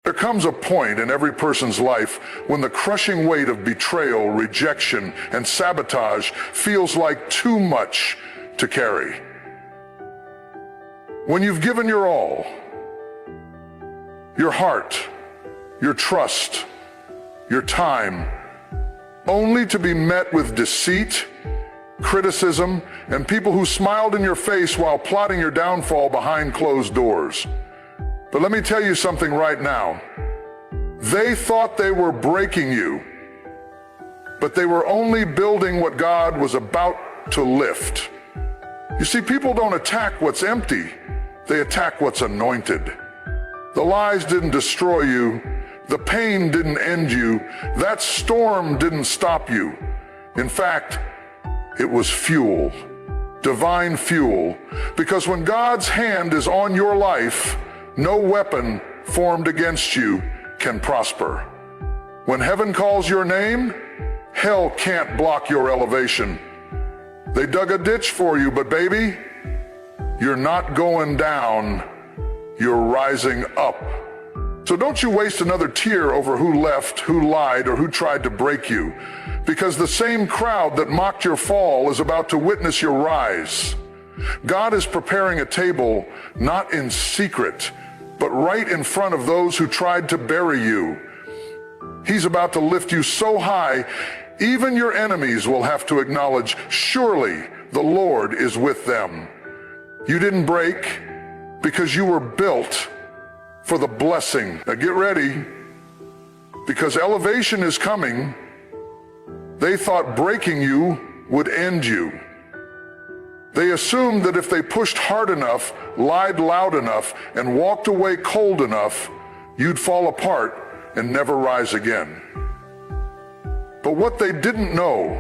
There comes a point in every person's life when the crushing weight of betrayal, rejection, and sabotage feels like too much to carry. When you've given your all, your heart, your trust, your time, only to be met with deceit, criticism, and people who smiled in your face while plotting your downfall behind closed doors. But let me tell you something right now. They thought they were breaking you, but they were only building what God was about to lift. You see, people don't attack what's empty, they attack what's anointed. The lies didn't destroy you, the pain didn't end you, that storm didn't stop you. In fact, it was fuel, divine fuel, because when God's hand is on your life, no weapon formed against you can prosper. When heaven calls your name, hell can't block your elevation. They dug a ditch for you, but baby, you're not going down, you're rising up. So don't you waste another tear over who left, who lied, or who tried to break you, because the same crowd that mocked your fall is about to witness your rise. God is preparing a table not in secret, but right in front of those who tried to bury you. He's about to lift you so high, even your enemies will have to acknowledge, surely the Lord is with them. You didn't break because you were built for the blessing. Now get ready, because elevation is coming. They thought breaking you would end you. They assumed that if they pushed hard enough, lied loud enough, and walked away cold enough, you'd fall apart and never rise again. But what they didn't know,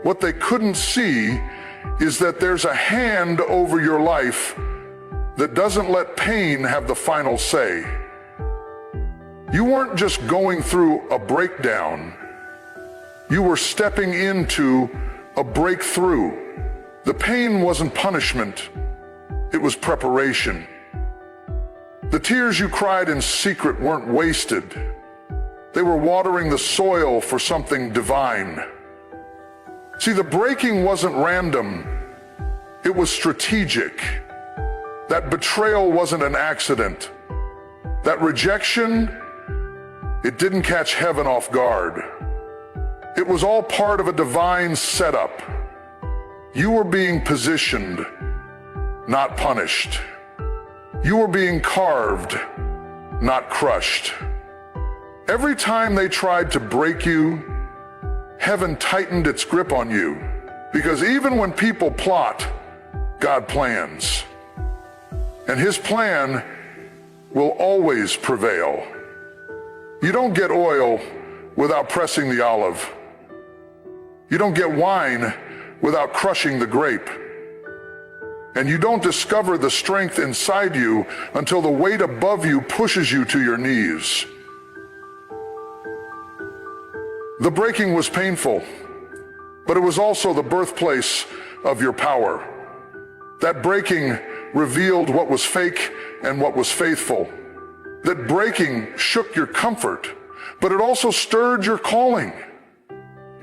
what they couldn't see, is that there's a hand over your life that doesn't let pain have the final say. You weren't just going through a breakdown, you were stepping into a breakthrough. The pain wasn't punishment, it was preparation. The tears you cried in secret weren't wasted. They were watering the soil for something divine. See, the breaking wasn't random, it was strategic. That betrayal wasn't an accident. That rejection, it didn't catch heaven off guard. It was all part of a divine setup. You were being positioned, not punished. You were being carved, not crushed. Every time they tried to break you, heaven tightened its grip on you. Because even when people plot, God plans. And His plan will always prevail. You don't get oil without pressing the olive. You don't get wine without crushing the grape. And you don't discover the strength inside you until the weight above you pushes you to your knees. The breaking was painful, but it was also the birthplace of your power. That breaking revealed what was fake and what was faithful. That breaking shook your comfort, but it also stirred your calling.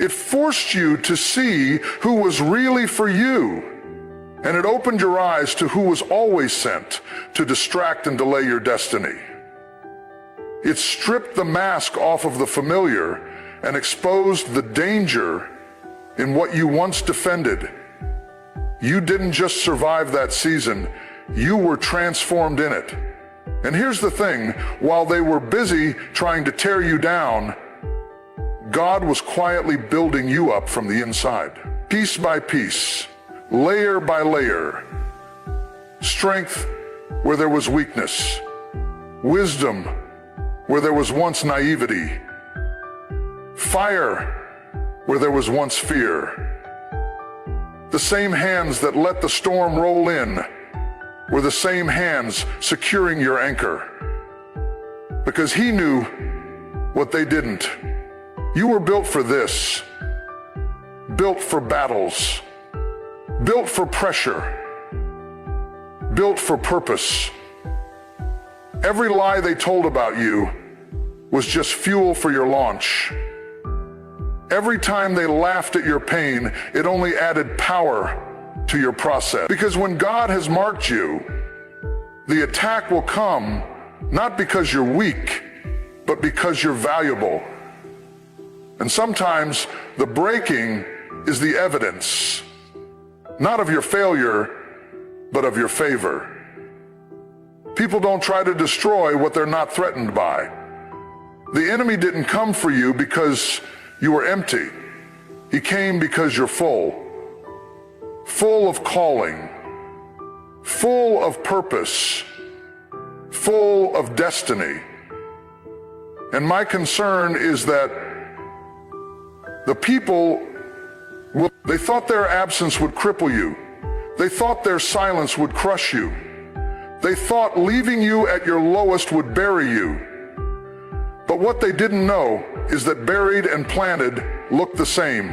It forced you to see who was really for you, and it opened your eyes to who was always sent to distract and delay your destiny. It stripped the mask off of the familiar and exposed the danger in what you once defended. You didn't just survive that season, you were transformed in it. And here's the thing, while they were busy trying to tear you down, God was quietly building you up from the inside, piece by piece, layer by layer. Strength where there was weakness, wisdom where there was once naivety, fire where there was once fear. The same hands that let the storm roll in were the same hands securing your anchor. Because He knew what they didn't. You were built for this, built for battles, built for pressure, built for purpose. Every lie they told about you was just fuel for your launch. Every time they laughed at your pain, it only added power to your process. Because when God has marked you, the attack will come not because you're weak, but because you're valuable. And sometimes the breaking is the evidence, not of your failure, but of your favor. People don't try to destroy what they're not threatened by. The enemy didn't come for you because you were empty. He came because you're full of calling, full of purpose, full of destiny. And my concern is that the people, they thought their absence would cripple you. They thought their silence would crush you. They thought leaving you at your lowest would bury you. But what they didn't know is that buried and planted look the same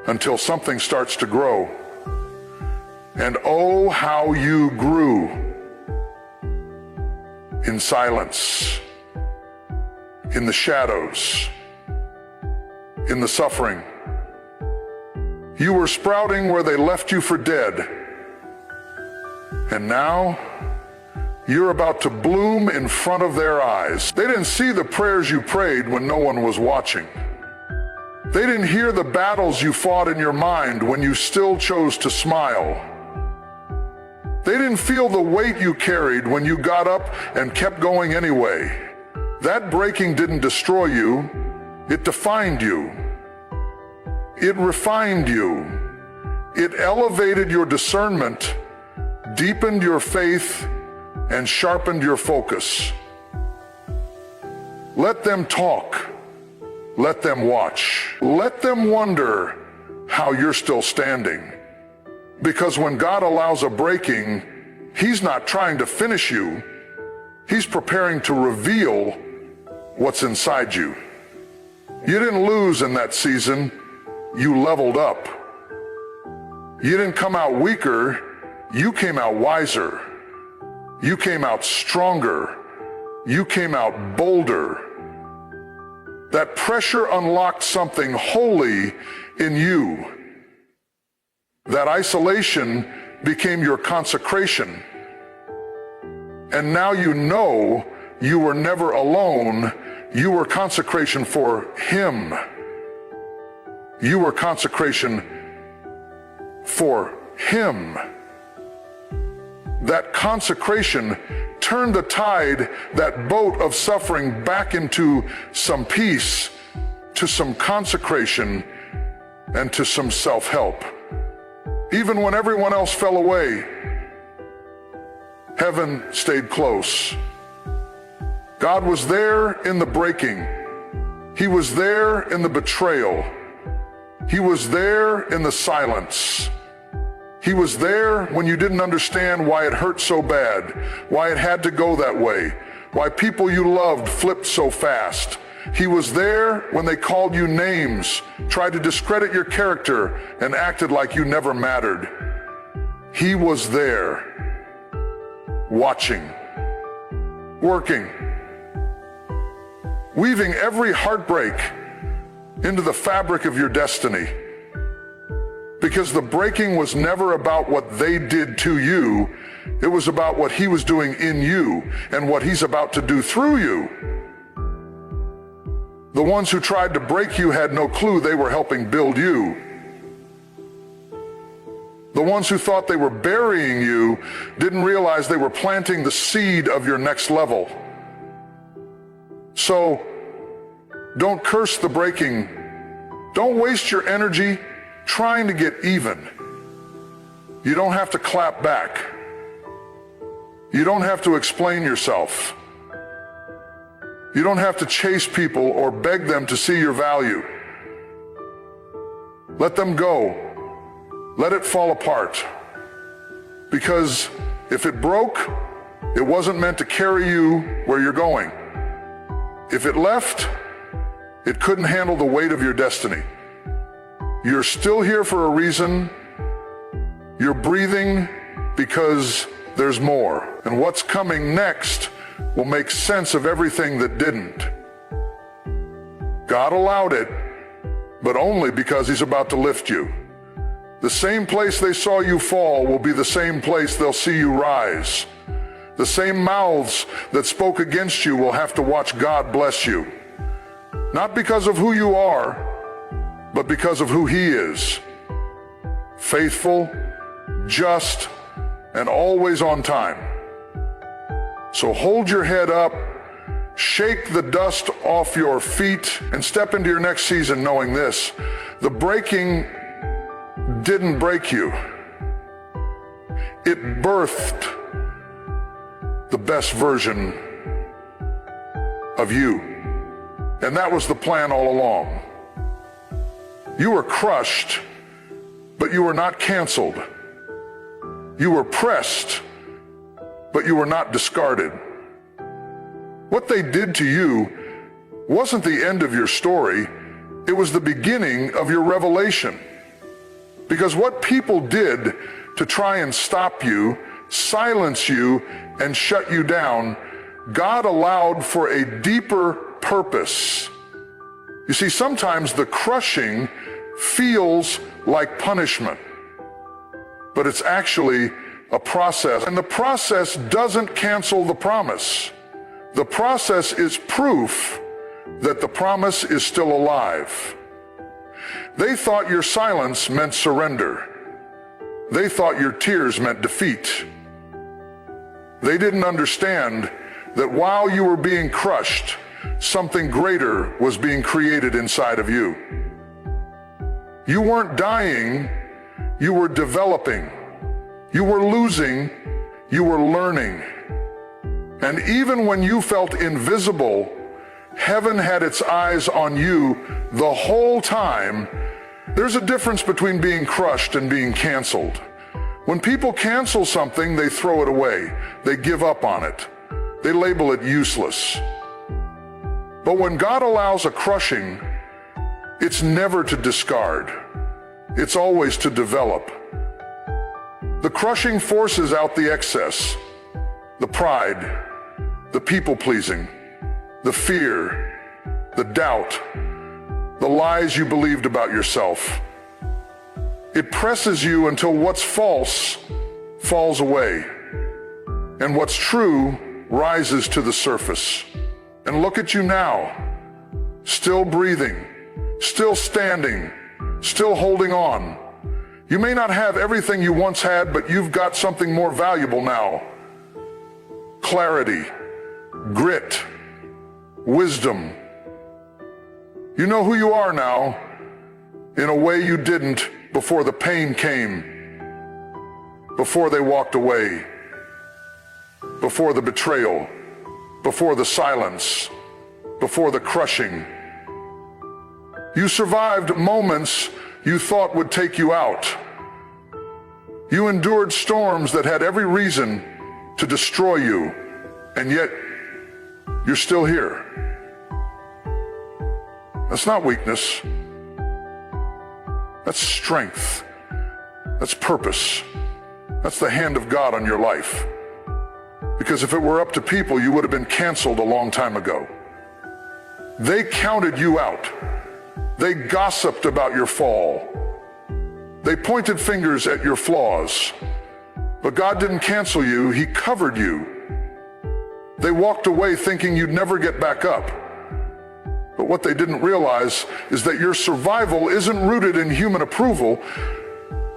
until something starts to grow. And oh, how you grew in silence, in the shadows, in the suffering. You were sprouting where they left you for dead. And now, you're about to bloom in front of their eyes. They didn't see the prayers you prayed when no one was watching. They didn't hear the battles you fought in your mind when you still chose to smile. They didn't feel the weight you carried when you got up and kept going anyway. That breaking didn't destroy you, it defined you. It refined you. It elevated your discernment, deepened your faith, and sharpened your focus. Let them talk. Let them watch. Let them wonder how you're still standing. Because when God allows a breaking, He's not trying to finish you. He's preparing to reveal what's inside you. You didn't lose in that season. You leveled up. You didn't come out weaker. You came out wiser. You came out stronger. You came out bolder. That pressure unlocked something holy in you. That isolation became your consecration. And now you know you were never alone. You were consecration for Him. You were consecration for Him. That consecration turned the tide, that boat of suffering, back into some peace, to some consecration, and to some self-help. Even when everyone else fell away, heaven stayed close. God was there in the breaking. He was there in the betrayal. He was there in the silence. He was there when you didn't understand why it hurt so bad, why it had to go that way, why people you loved flipped so fast. He was there when they called you names, tried to discredit your character, and acted like you never mattered. He was there, watching, working, weaving every heartbreak into the fabric of your destiny. Because the breaking was never about what they did to you. It was about what He was doing in you and what He's about to do through you. The ones who tried to break you had no clue they were helping build you. The ones who thought they were burying you didn't realize they were planting the seed of your next level. So, don't curse the breaking. Don't waste your energy trying to get even. You don't have to clap back. You don't have to explain yourself. You don't have to chase people or beg them to see your value. Let them go. Let it fall apart. Because if it broke, it wasn't meant to carry you where you're going. If it left, it couldn't handle the weight of your destiny. You're still here for a reason. You're breathing because there's more. And what's coming next will make sense of everything that didn't. God allowed it, but only because He's about to lift you. The same place they saw you fall will be the same place they'll see you rise. The same mouths that spoke against you will have to watch God bless you. Not because of who you are, but because of who He is. Faithful, just, and always on time. So hold your head up, shake the dust off your feet, and step into your next season knowing this: the breaking didn't break you. It birthed the best version of you. And that was the plan all along. You were crushed, but you were not canceled. You were pressed, but you were not discarded. What they did to you wasn't the end of your story, it was the beginning of your revelation. Because what people did to try and stop you, silence you, and shut you down, God allowed for a deeper purpose. You see, sometimes the crushing feels like punishment, but it's actually a process. And the process doesn't cancel the promise. The process is proof that the promise is still alive. They thought your silence meant surrender. They thought your tears meant defeat. They didn't understand that while you were being crushed, something greater was being created inside of you. You weren't dying, you were developing. You were losing, you were learning. And even when you felt invisible, heaven had its eyes on you the whole time. There's a difference between being crushed and being canceled. When people cancel something, they throw it away. They give up on it. They label it useless. But when God allows a crushing, it's never to discard. It's always to develop. The crushing forces out the excess, the pride, the people-pleasing, the fear, the doubt, the lies you believed about yourself. It presses you until what's false falls away, and what's true rises to the surface. And look at you now, still breathing, still standing, still holding on. You may not have everything you once had, but you've got something more valuable now. Clarity, grit, wisdom. You know who you are now in a way you didn't before the pain came, before they walked away, before the betrayal, before the silence, before the crushing. You survived moments you thought would take you out. You endured storms that had every reason to destroy you, and yet you're still here. That's not weakness. That's strength. That's purpose. That's the hand of God on your life. Because if it were up to people, you would have been canceled a long time ago. They counted you out. They gossiped about your fall. They pointed fingers at your flaws. But God didn't cancel you, He covered you. They walked away thinking you'd never get back up. But what they didn't realize is that your survival isn't rooted in human approval.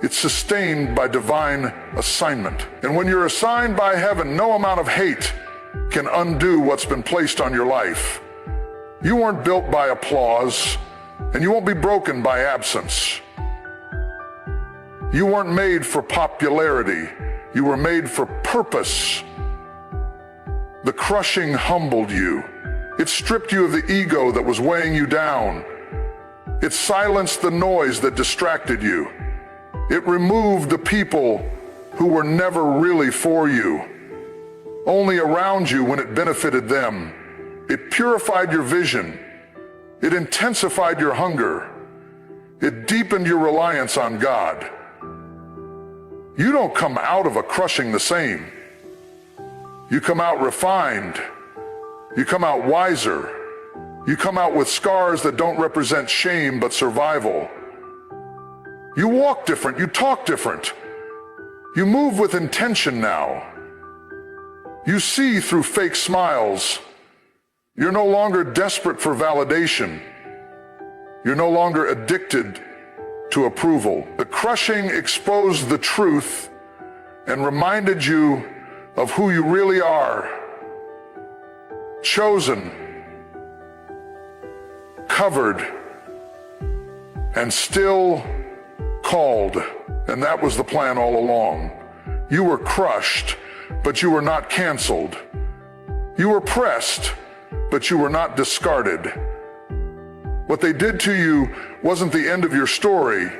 It's sustained by divine assignment. And when you're assigned by heaven, no amount of hate can undo what's been placed on your life. You weren't built by applause, and you won't be broken by absence. You weren't made for popularity. You were made for purpose. The crushing humbled you. It stripped you of the ego that was weighing you down. It silenced the noise that distracted you. It removed the people who were never really for you, only around you when it benefited them. It purified your vision. It intensified your hunger. It deepened your reliance on God. You don't come out of a crushing the same. You come out refined. You come out wiser. You come out with scars that don't represent shame but survival. You walk different. You talk different. You move with intention now. You see through fake smiles. You're no longer desperate for validation. You're no longer addicted to approval. The crushing exposed the truth and reminded you of who you really are. Chosen, covered, and still called. And that was the plan all along. You were crushed, but you were not canceled. You were pressed, but you were not discarded. What they did to you wasn't the end of your story.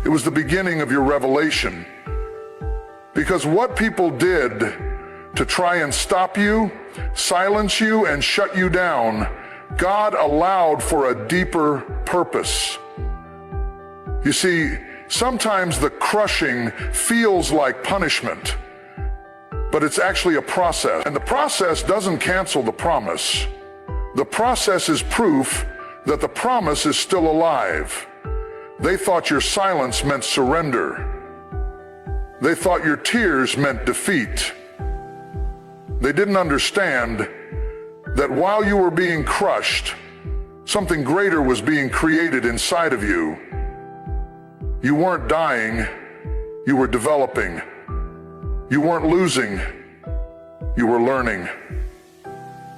It was the beginning of your revelation. Because what people did to try and stop you, silence you, and shut you down, God allowed for a deeper purpose. You see, sometimes the crushing feels like punishment, but it's actually a process. And the process doesn't cancel the promise. The process is proof that the promise is still alive. They thought your silence meant surrender. They thought your tears meant defeat. They didn't understand that while you were being crushed, something greater was being created inside of you. You weren't dying, you were developing. You weren't losing, you were learning.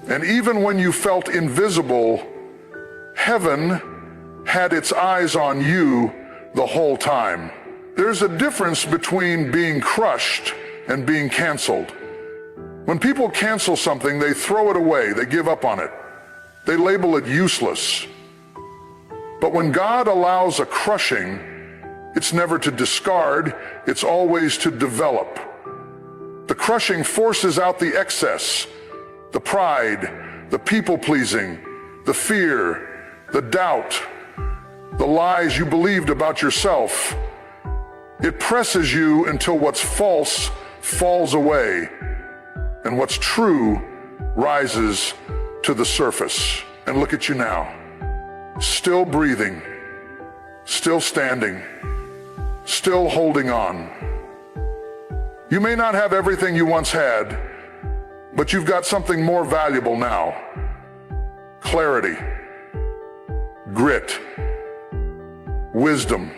And even when you felt invisible, heaven had its eyes on you the whole time. There's a difference between being crushed and being canceled. When people cancel something, they throw it away, they give up on it. They label it useless. But when God allows a crushing, it's never to discard, it's always to develop. The crushing forces out the excess, the pride, the people-pleasing, the fear, the doubt, the lies you believed about yourself. It presses you until what's false falls away and what's true rises to the surface. And look at you now, still breathing, still standing, still holding on. You may not have everything you once had, but you've got something more valuable now. Clarity, grit, wisdom.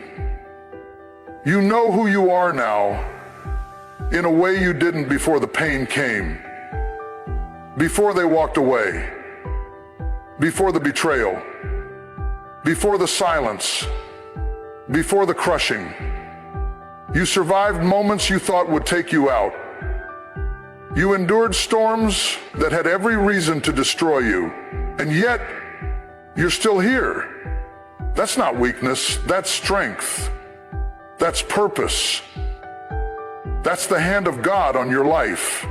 You know who you are now in a way you didn't before the pain came, before they walked away, before the betrayal, before the silence, before the crushing. You survived moments you thought would take you out. You endured storms that had every reason to destroy you, and yet you're still here. That's not weakness, that's strength. That's purpose. That's the hand of God on your life.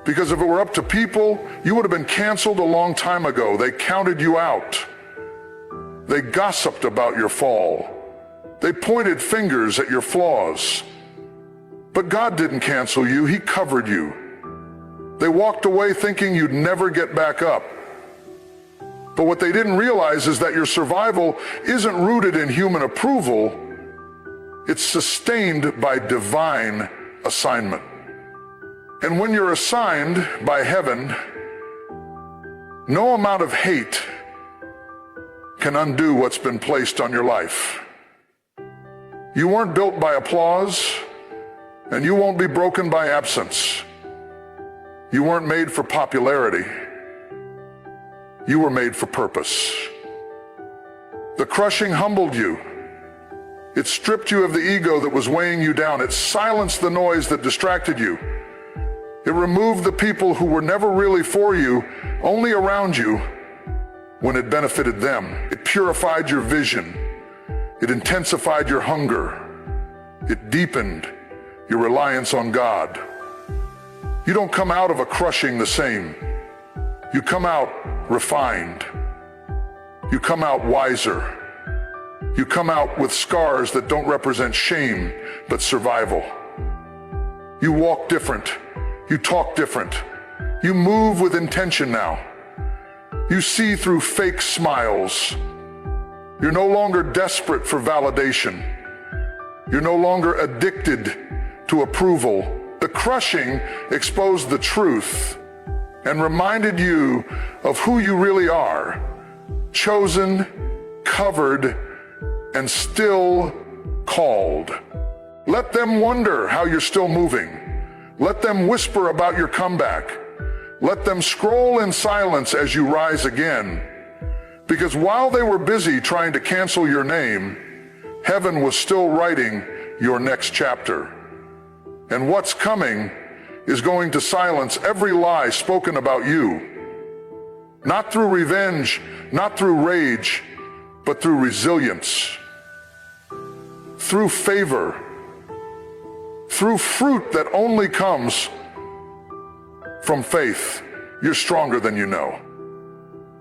Because if it were up to people, you would have been canceled a long time ago. They counted you out. They gossiped about your fall. They pointed fingers at your flaws. But God didn't cancel you, He covered you. They walked away thinking you'd never get back up. But what they didn't realize is that your survival isn't rooted in human approval. It's sustained by divine assignment. And when you're assigned by heaven, no amount of hate can undo what's been placed on your life. You weren't built by applause, and you won't be broken by absence. You weren't made for popularity. You were made for purpose. The crushing humbled you. It stripped you of the ego that was weighing you down. It silenced the noise that distracted you. It removed the people who were never really for you, only around you when it benefited them. It purified your vision. It intensified your hunger. It deepened your reliance on God. You don't come out of a crushing the same. You come out refined. You come out wiser. You come out with scars that don't represent shame, but survival. You walk different. You talk different. You move with intention now. You see through fake smiles. You're no longer desperate for validation. You're no longer addicted to approval. The crushing exposed the truth and reminded you of who you really are. Chosen, covered, and still called. Let them wonder how you're still moving. Let them whisper about your comeback. Let them scroll in silence as you rise again. Because while they were busy trying to cancel your name, heaven was still writing your next chapter. And what's coming is going to silence every lie spoken about you. Not through revenge, not through rage, but through resilience, through favor, through fruit that only comes from faith. You're stronger than you know.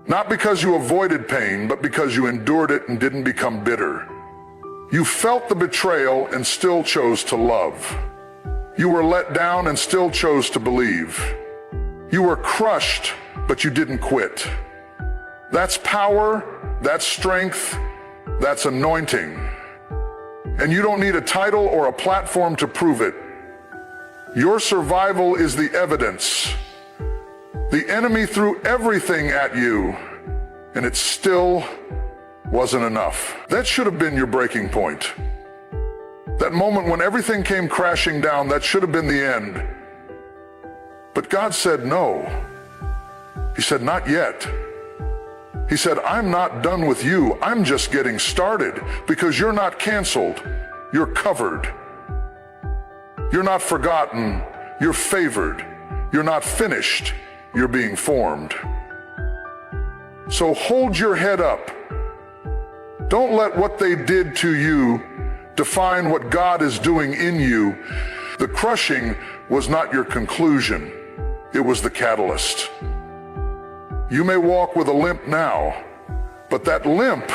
Not because you avoided pain, but because you endured it and didn't become bitter. You felt the betrayal and still chose to love. You were let down and still chose to believe. You were crushed, but you didn't quit. That's power, that's strength, that's anointing. And you don't need a title or a platform to prove it. Your survival is the evidence. The enemy threw everything at you, and it still wasn't enough. That should have been your breaking point. That moment when everything came crashing down, that should have been the end. But God said no. He said, not yet. He said, I'm not done with you. I'm just getting started, because you're not canceled. You're covered. You're not forgotten. You're favored. You're not finished. You're being formed. So hold your head up. Don't let what they did to you define what God is doing in you. The crushing was not your conclusion. It was the catalyst. You may walk with a limp now, but that limp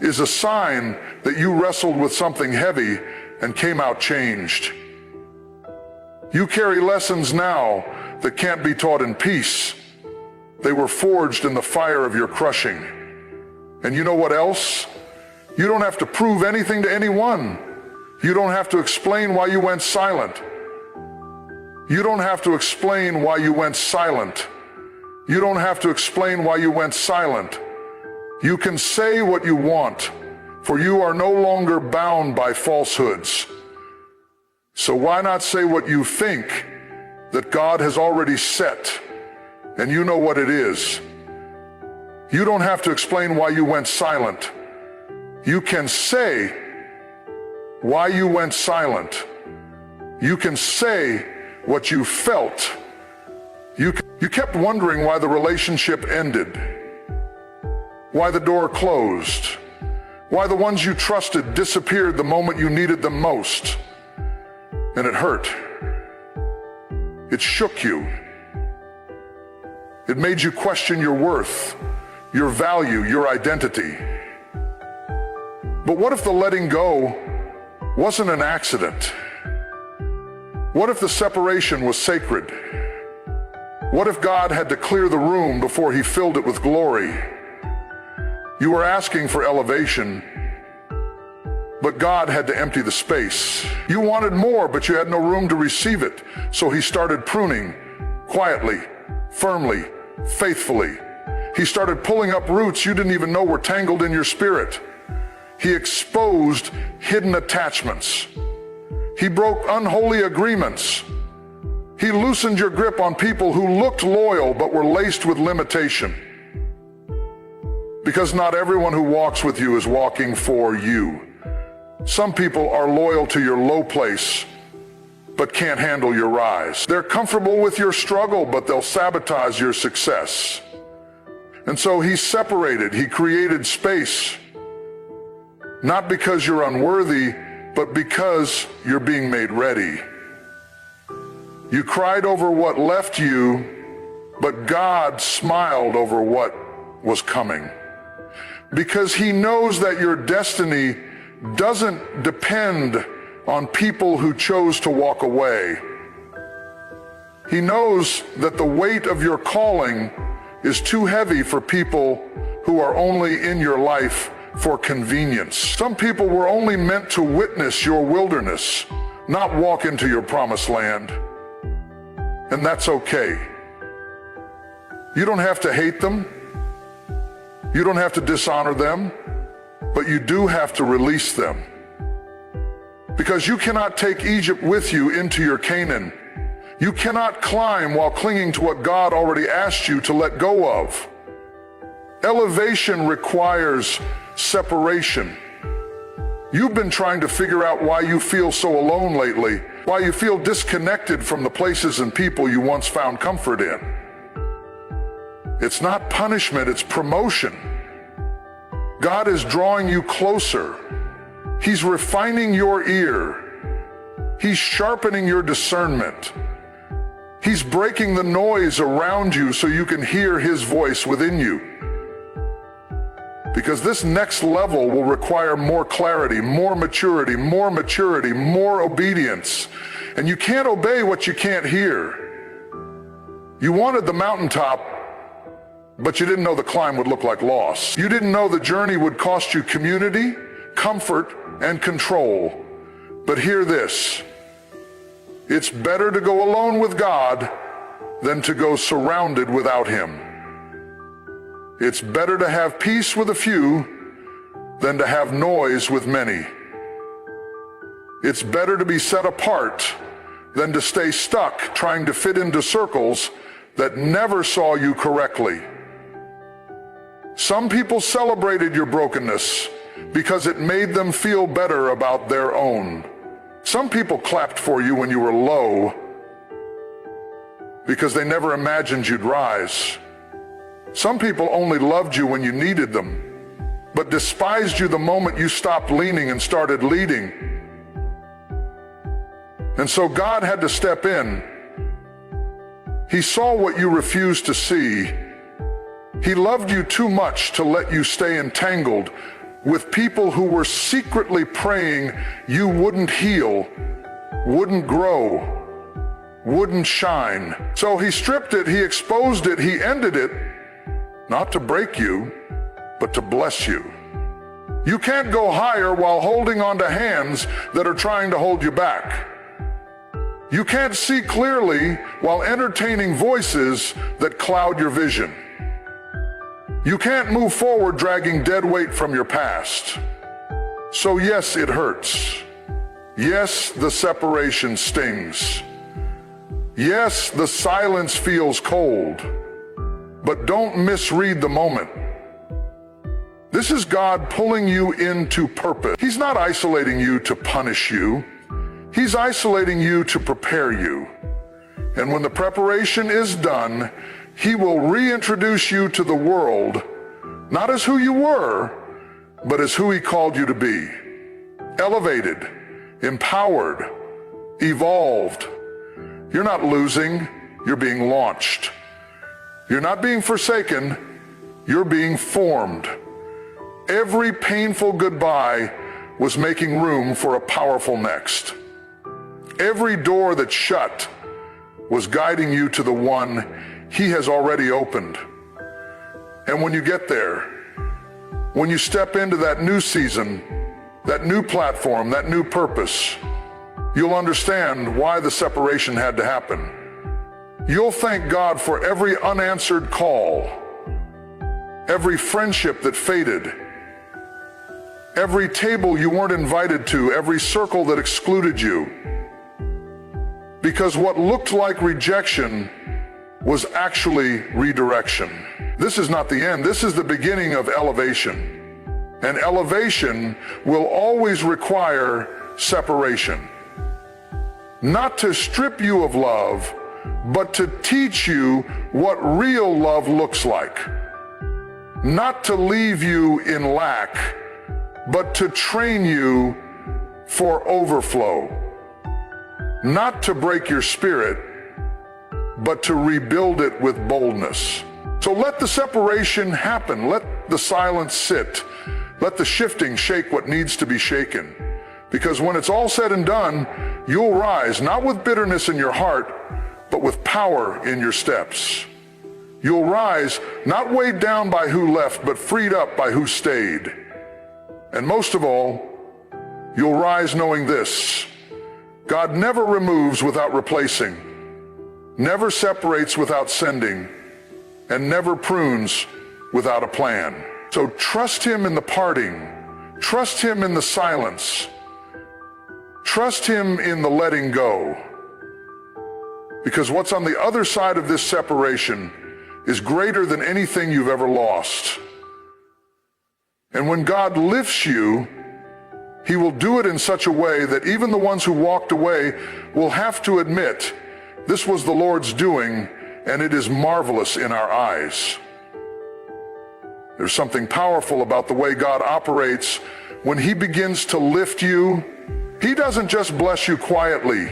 is a sign that you wrestled with something heavy and came out changed. You carry lessons now that can't be taught in peace. They were forged in the fire of your crushing. And you know what else? You don't have to prove anything to anyone. You don't have to explain why you went silent. You don't have to explain why you went silent. You don't have to explain why you went silent. You can say what you want, for you are no longer bound by falsehoods. So why not say what you think that God has already set, and you know what it is? You don't have to explain why you went silent. You can say why you went silent. You can say what you felt. You kept wondering why the relationship ended, why the door closed, why the ones you trusted disappeared the moment you needed them most. And it hurt. It shook you. It made you question your worth, your value, your identity. But what if the letting go wasn't an accident? What if the separation was sacred? What if God had to clear the room before he filled it with glory? You were asking for elevation, but God had to empty the space. You wanted more, but you had no room to receive it. So he started pruning, quietly, firmly, faithfully. He started pulling up roots you didn't even know were tangled in your spirit. He exposed hidden attachments. He broke unholy agreements. He loosened your grip on people who looked loyal but were laced with limitation. Because not everyone who walks with you is walking for you. Some people are loyal to your low place, but can't handle your rise. They're comfortable with your struggle, but they'll sabotage your success. And so he separated, he created space, not because you're unworthy, but because you're being made ready. You cried over what left you, but God smiled over what was coming. Because he knows that your destiny doesn't depend on people who chose to walk away. He knows that the weight of your calling is too heavy for people who are only in your life for convenience. Some people were only meant to witness your wilderness, not walk into your promised land. And that's okay. You don't have to hate them. You don't have to dishonor them, but you do have to release them. Because you cannot take Egypt with you into your Canaan. You cannot climb while clinging to what God already asked you to let go of. Elevation requires separation. You've been trying to figure out why you feel so alone lately, why you feel disconnected from the places and people you once found comfort in. It's not punishment, it's promotion. God is drawing you closer. He's refining your ear. He's sharpening your discernment. He's breaking the noise around you so you can hear His voice within you. Because this next level will require more clarity, more maturity, more obedience. And you can't obey what you can't hear. You wanted the mountaintop, but you didn't know the climb would look like loss. You didn't know the journey would cost you community, comfort, and control. But hear this. It's better to go alone with God than to go surrounded without Him. It's better to have peace with a few than to have noise with many. It's better to be set apart than to stay stuck trying to fit into circles that never saw you correctly. Some people celebrated your brokenness because it made them feel better about their own. Some people clapped for you when you were low because they never imagined you'd rise. Some people only loved you when you needed them, but despised you the moment you stopped leaning and started leading. And so God had to step in. He saw what you refused to see. He loved you too much to let you stay entangled with people who were secretly praying you wouldn't heal, wouldn't grow, wouldn't shine. So He stripped it, He exposed it, He ended it, not to break you, but to bless you. You can't go higher while holding on to hands that are trying to hold you back. You can't see clearly while entertaining voices that cloud your vision. You can't move forward dragging dead weight from your past. So yes, it hurts. Yes, the separation stings. Yes, the silence feels cold. But don't misread the moment. This is God pulling you into purpose. He's not isolating you to punish you. He's isolating you to prepare you. And when the preparation is done, He will reintroduce you to the world, not as who you were, but as who He called you to be. Elevated, empowered, evolved. You're not losing, you're being launched. You're not being forsaken, you're being formed. Every painful goodbye was making room for a powerful next. Every door that's shut was guiding you to the one He has already opened. And when you get there, when you step into that new season, that new platform, that new purpose, you'll understand why the separation had to happen. You'll thank God for every unanswered call, every friendship that faded, every table you weren't invited to, every circle that excluded you. Because what looked like rejection was actually redirection. This is not the end. This is the beginning of elevation. And elevation will always require separation. Not to strip you of love, but to teach you what real love looks like. Not to leave you in lack, but to train you for overflow. Not to break your spirit, but to rebuild it with boldness. So let the separation happen. Let the silence sit. Let the shifting shake what needs to be shaken. Because when it's all said and done, you'll rise, not with bitterness in your heart, but with power in your steps. You'll rise, not weighed down by who left, but freed up by who stayed. And most of all, you'll rise knowing this: God never removes without replacing, never separates without sending, and never prunes without a plan. So trust Him in the parting, trust Him in the silence, trust Him in the letting go. Because what's on the other side of this separation is greater than anything you've ever lost. And when God lifts you, He will do it in such a way that even the ones who walked away will have to admit, this was the Lord's doing, and it is marvelous in our eyes. There's something powerful about the way God operates. When He begins to lift you, He doesn't just bless you quietly.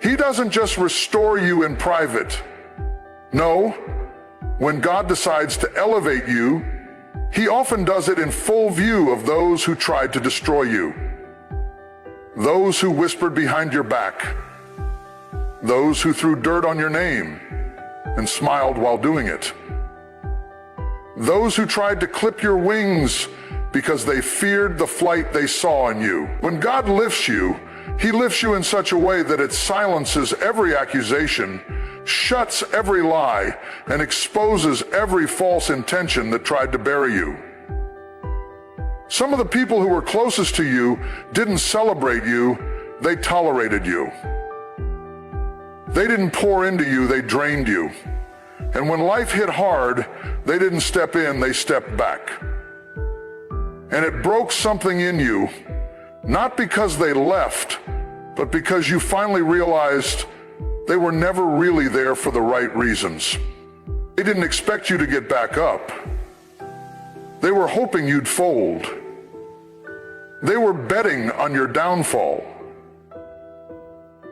He doesn't just restore you in private. No, when God decides to elevate you, He often does it in full view of those who tried to destroy you, those who whispered behind your back, those who threw dirt on your name and smiled while doing it, those who tried to clip your wings because they feared the flight they saw in you. When God lifts you, He lifts you in such a way that it silences every accusation, shuts every lie, and exposes every false intention that tried to bury you. Some of the people who were closest to you didn't celebrate you, they tolerated you. They didn't pour into you, they drained you. And when life hit hard, they didn't step in, they stepped back. And it broke something in you, not because they left, but because you finally realized they were never really there for the right reasons. They didn't expect you to get back up. They were hoping you'd fold. They were betting on your downfall.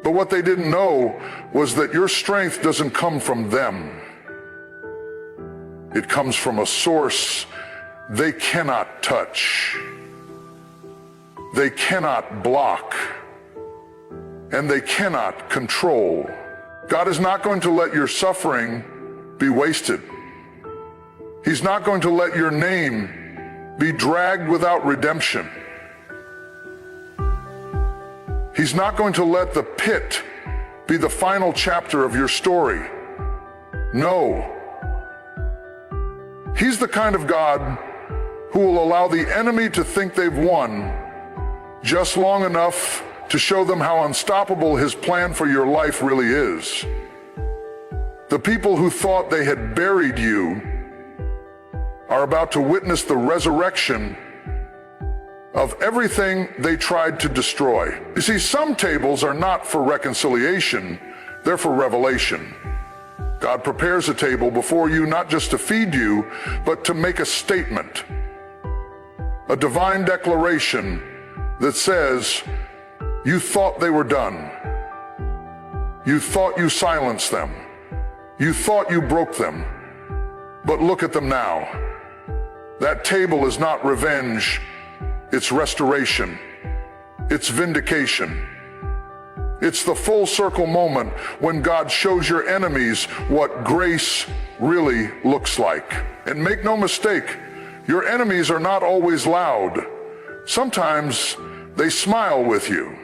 But what they didn't know was that your strength doesn't come from them. It comes from a source they cannot touch. They cannot block. And they cannot control. God is not going to let your suffering be wasted. He's not going to let your name be dragged without redemption. He's not going to let the pit be the final chapter of your story. No. He's the kind of God who will allow the enemy to think they've won just long enough to show them how unstoppable His plan for your life really is. The people who thought they had buried you are about to witness the resurrection of everything they tried to destroy. You see, some tables are not for reconciliation, they're for revelation. God prepares a table before you not just to feed you, but to make a statement, a divine declaration that says, you thought they were done. You thought you silenced them. You thought you broke them. But look at them now. That table is not revenge, it's restoration. It's vindication. It's the full circle moment when God shows your enemies what grace really looks like. And make no mistake, your enemies are not always loud. Sometimes they smile with you.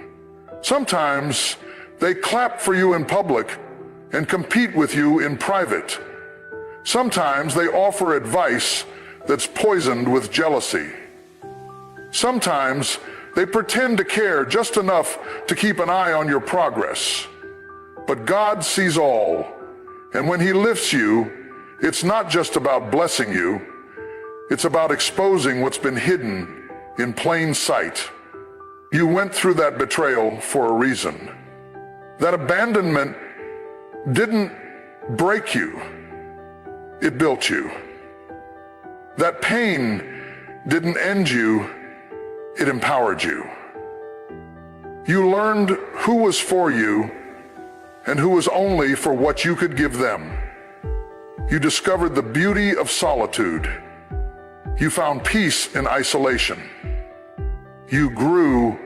Sometimes they clap for you in public and compete with you in private. Sometimes they offer advice that's poisoned with jealousy. Sometimes they pretend to care just enough to keep an eye on your progress. But God sees all, and when He lifts you, it's not just about blessing you, it's about exposing what's been hidden in plain sight. You went through that betrayal for a reason. That abandonment didn't break you, it built you. That pain didn't end you, it empowered you. You learned who was for you and who was only for what you could give them. You discovered the beauty of solitude. You found peace in isolation. You grew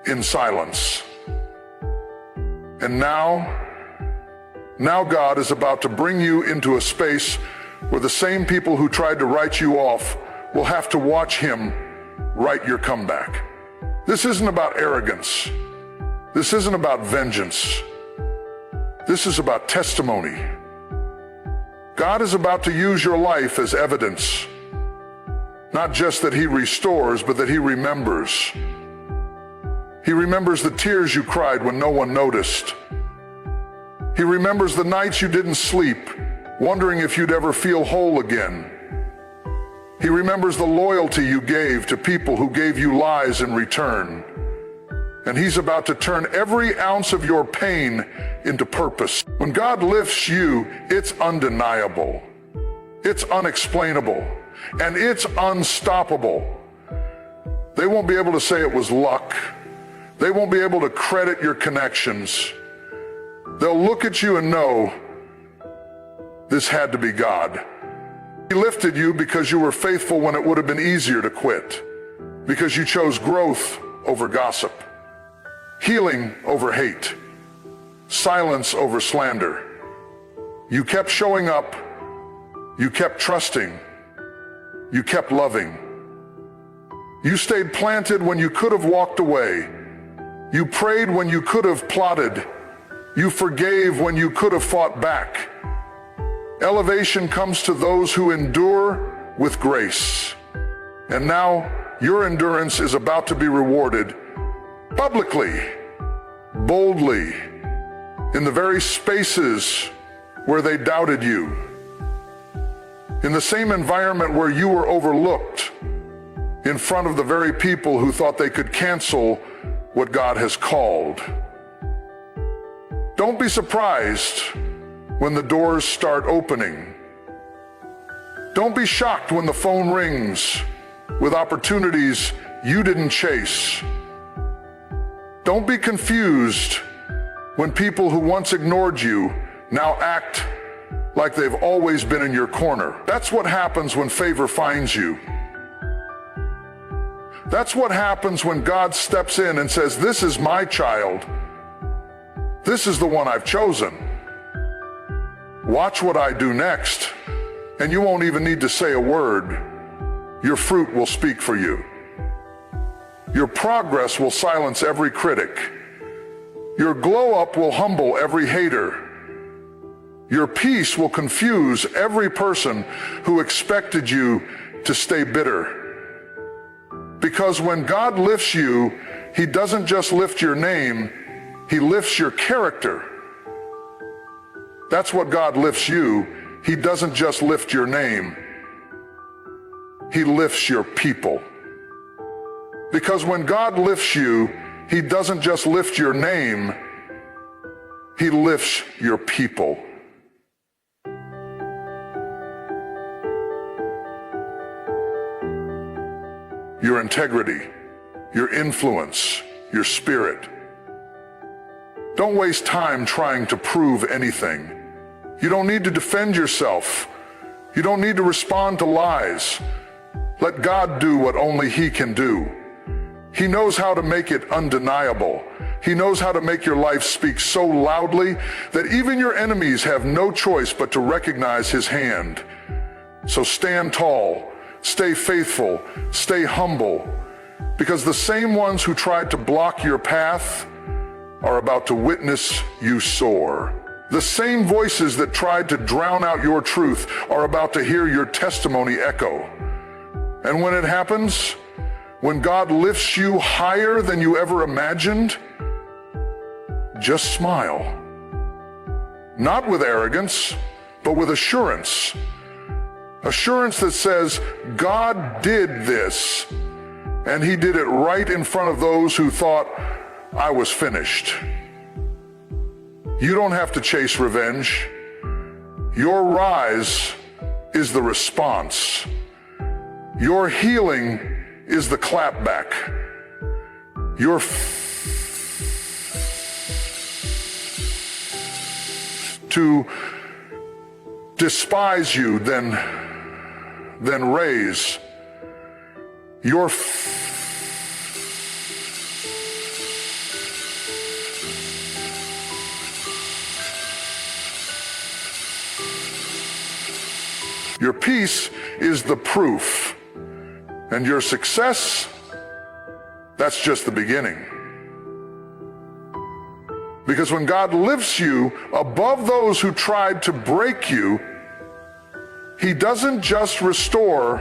in silence. And now, Now God is about to bring you into a space where the same people who tried to write you off will have to watch Him write your comeback. This isn't about arrogance. This isn't about vengeance. This is about testimony. God is about to use your life as evidence. Not just that He restores, but that He remembers. He remembers the tears you cried when no one noticed. He remembers the nights you didn't sleep, wondering if you'd ever feel whole again. He remembers the loyalty you gave to people who gave you lies in return. And He's about to turn every ounce of your pain into purpose. When God lifts you, it's undeniable. It's unexplainable. And it's unstoppable. They won't be able to say it was luck. They won't be able to credit your connections. They'll look at you and know this had to be God. He lifted you because you were faithful when it would have been easier to quit. Because you chose growth over gossip. Healing over hate. Silence over slander. You kept showing up. You kept trusting. You kept loving. You stayed planted when you could have walked away. You prayed when you could have plotted. You forgave when you could have fought back. Elevation comes to those who endure with grace. And now your endurance is about to be rewarded publicly, boldly, in the very spaces where they doubted you. In the same environment where you were overlooked, in front of the very people who thought they could cancel what God has called. Don't be surprised when the doors start opening. Don't be shocked when the phone rings with opportunities you didn't chase. Don't be confused when people who once ignored you now act like they've always been in your corner. That's what happens when favor finds you. That's what happens when God steps in and says, "This is my child. This is the one I've chosen. Watch what I do next." And you won't even need to say a word. Your fruit will speak for you. Your progress will silence every critic. Your glow up will humble every hater. Your peace will confuse every person who expected you to stay bitter. Because when God lifts you, He doesn't just lift your name, He lifts your character. That's what God lifts you. He doesn't just lift your name, He lifts your people. Because when God lifts you, He doesn't just lift your name, He lifts your people. Your integrity, your influence, your spirit. Don't waste time trying to prove anything. You don't need to defend yourself. You don't need to respond to lies. Let God do what only He can do. He knows how to make it undeniable. He knows how to make your life speak so loudly that even your enemies have no choice but to recognize His hand. So stand tall. Stay faithful, stay humble, because the same ones who tried to block your path are about to witness you soar. The same voices that tried to drown out your truth are about to hear your testimony echo. And when it happens, when God lifts you higher than you ever imagined, just smile. Not with arrogance, but with assurance. Assurance that says, God did this, and He did it right in front of those who thought I was finished. You don't have to chase revenge. Your rise is the response. Your healing is the clapback. Your to despise you, then raise. Your Your peace is the proof. And your success, that's just the beginning. Because when God lifts you above those who tried to break you, He doesn't just restore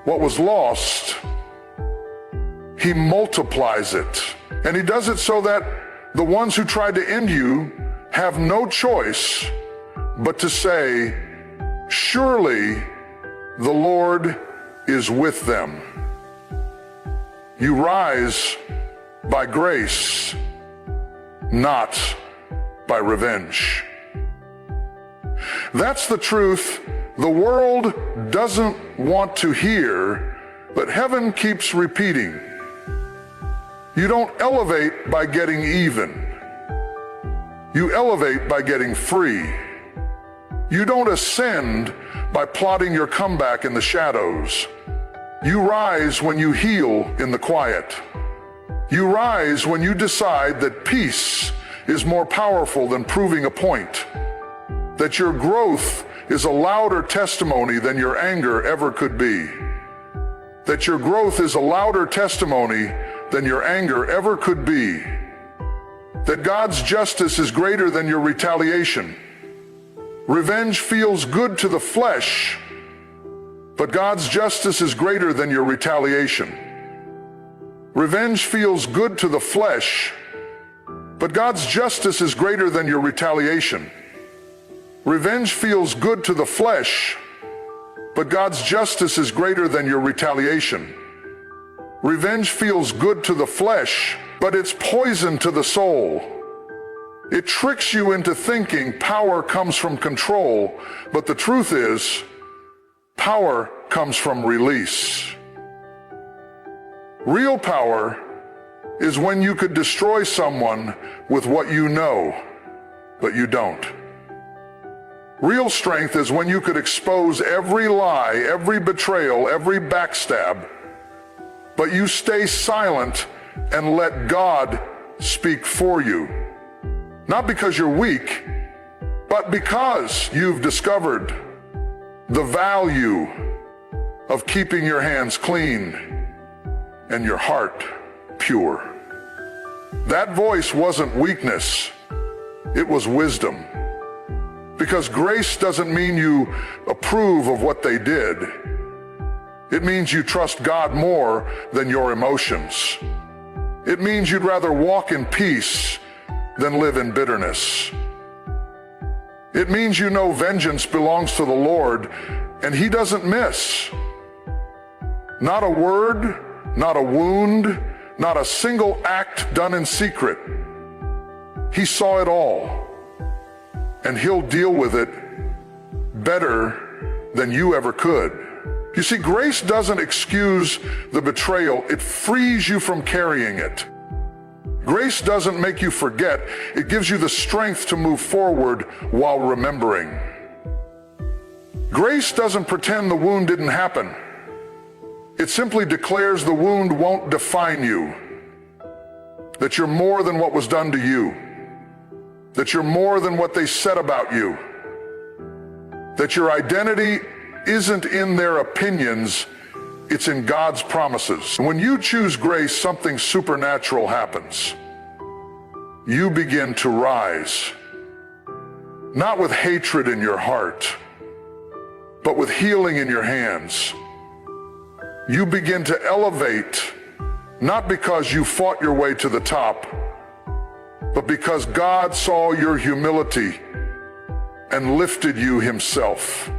what was lost, He multiplies it. And He does it so that the ones who tried to end you have no choice but to say, surely the Lord is with them. You rise by grace, not by revenge. That's the truth the world doesn't want to hear, but heaven keeps repeating. You don't elevate by getting even. You elevate by getting free. You don't ascend by plotting your comeback in the shadows. You rise when you heal in the quiet. You rise when you decide that peace is more powerful than proving a point, that your growth is a louder testimony than your anger ever could be, that your growth is a louder testimony than your anger ever could be, that God's justice is greater than your retaliation. Revenge feels good to the flesh, but God's justice is greater than your retaliation. Revenge feels good to the flesh, but God's justice is greater than your retaliation. Revenge feels good to the flesh, but God's justice is greater than your retaliation. Revenge feels good to the flesh, but it's poison to the soul. It tricks you into thinking power comes from control, but the truth is, power comes from release. Real power is when you could destroy someone with what you know, but you don't. Real strength is when you could expose every lie, every betrayal, every backstab, but you stay silent and let God speak for you. Not because you're weak, but because you've discovered the value of keeping your hands clean and your heart pure. That voice wasn't weakness, it was wisdom. Because grace doesn't mean you approve of what they did. It means you trust God more than your emotions. It means you'd rather walk in peace than live in bitterness. It means you know vengeance belongs to the Lord and He doesn't miss. Not a word, not a wound, not a single act done in secret. He saw it all, and He'll deal with it better than you ever could. You see, grace doesn't excuse the betrayal, it frees you from carrying it. Grace doesn't make you forget, it gives you the strength to move forward while remembering. Grace doesn't pretend the wound didn't happen. It simply declares the wound won't define you, that you're more than what was done to you, that you're more than what they said about you, that your identity isn't in their opinions, it's in God's promises. When you choose grace, something supernatural happens. You begin to rise, not with hatred in your heart, but with healing in your hands. You begin to elevate, not because you fought your way to the top, but because God saw your humility and lifted you Himself.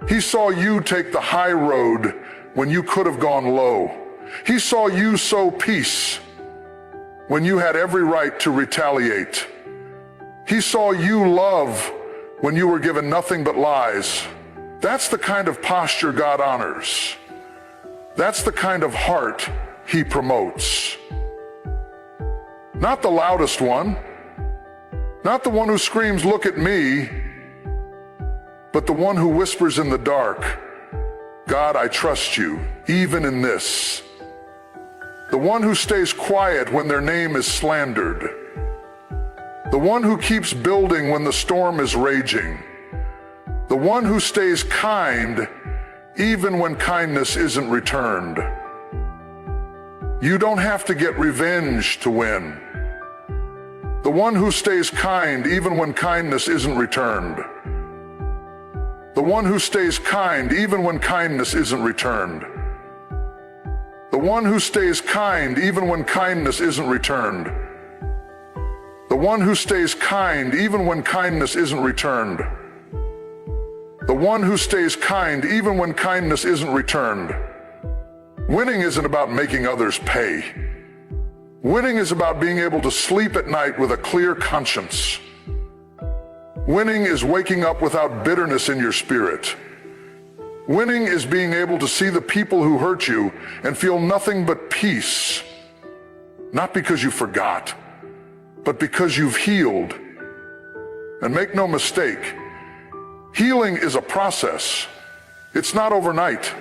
He saw you take the high road when you could have gone low. He saw you sow peace when you had every right to retaliate. He saw you love when you were given nothing but lies. That's the kind of posture God honors. That's the kind of heart He promotes. Not the loudest one, not the one who screams, "Look at me," but the one who whispers in the dark, "God, I trust you, even in this." The one who stays quiet when their name is slandered. The one who keeps building when the storm is raging. The one who stays kind even when kindness isn't returned. You don't have to get revenge to win. The one who stays kind even when kindness isn't returned. The one who stays kind even when kindness isn't returned. The one who stays kind even when kindness isn't returned. The one who stays kind even when kindness isn't returned. The one who stays kind even when kindness isn't returned. Winning isn't about making others pay. Winning is about being able to sleep at night with a clear conscience. Winning is waking up without bitterness in your spirit. Winning is being able to see the people who hurt you and feel nothing but peace. Not because you forgot, but because you've healed. And make no mistake, healing is a process. It's not overnight.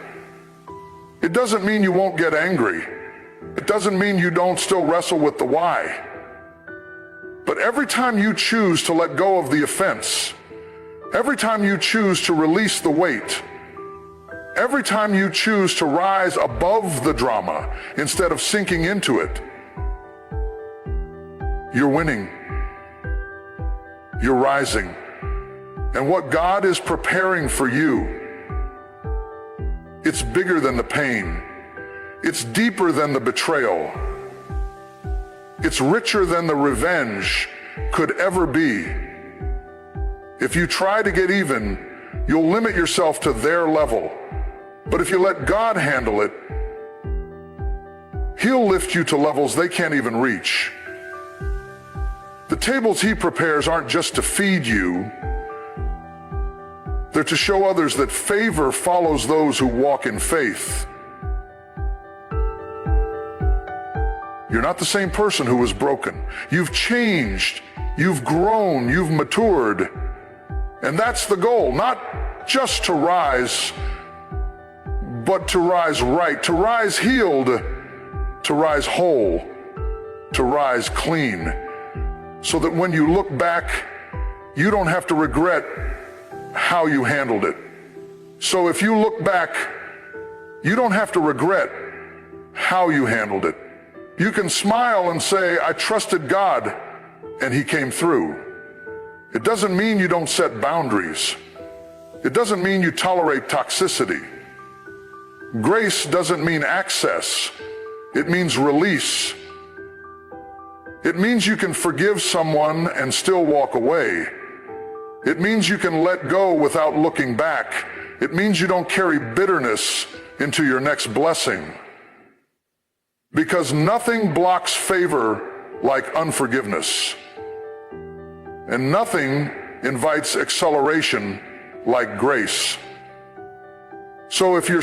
It doesn't mean you won't get angry. It doesn't mean you don't still wrestle with the why. But every time you choose to let go of the offense, every time you choose to release the weight, every time you choose to rise above the drama instead of sinking into it, you're winning. You're rising. And what God is preparing for you, it's bigger than the pain. It's deeper than the betrayal. It's richer than the revenge could ever be. If you try to get even, you'll limit yourself to their level. But if you let God handle it, He'll lift you to levels they can't even reach. The tables He prepares aren't just to feed you. They're to show others that favor follows those who walk in faith. You're not the same person who was broken. You've changed, you've grown, you've matured. And that's the goal, not just to rise, but to rise right, to rise healed, to rise whole, to rise clean. So that when you look back, you don't have to regret how you handled it. So if you look back, you don't have to regret how you handled it. You can smile and say, I trusted God and He came through. It doesn't mean you don't set boundaries. It doesn't mean you tolerate toxicity. Grace doesn't mean access. It means release. It means you can forgive someone and still walk away. It means you can let go without looking back. It means you don't carry bitterness into your next blessing. Because nothing blocks favor like unforgiveness. And nothing invites acceleration like grace. So if you're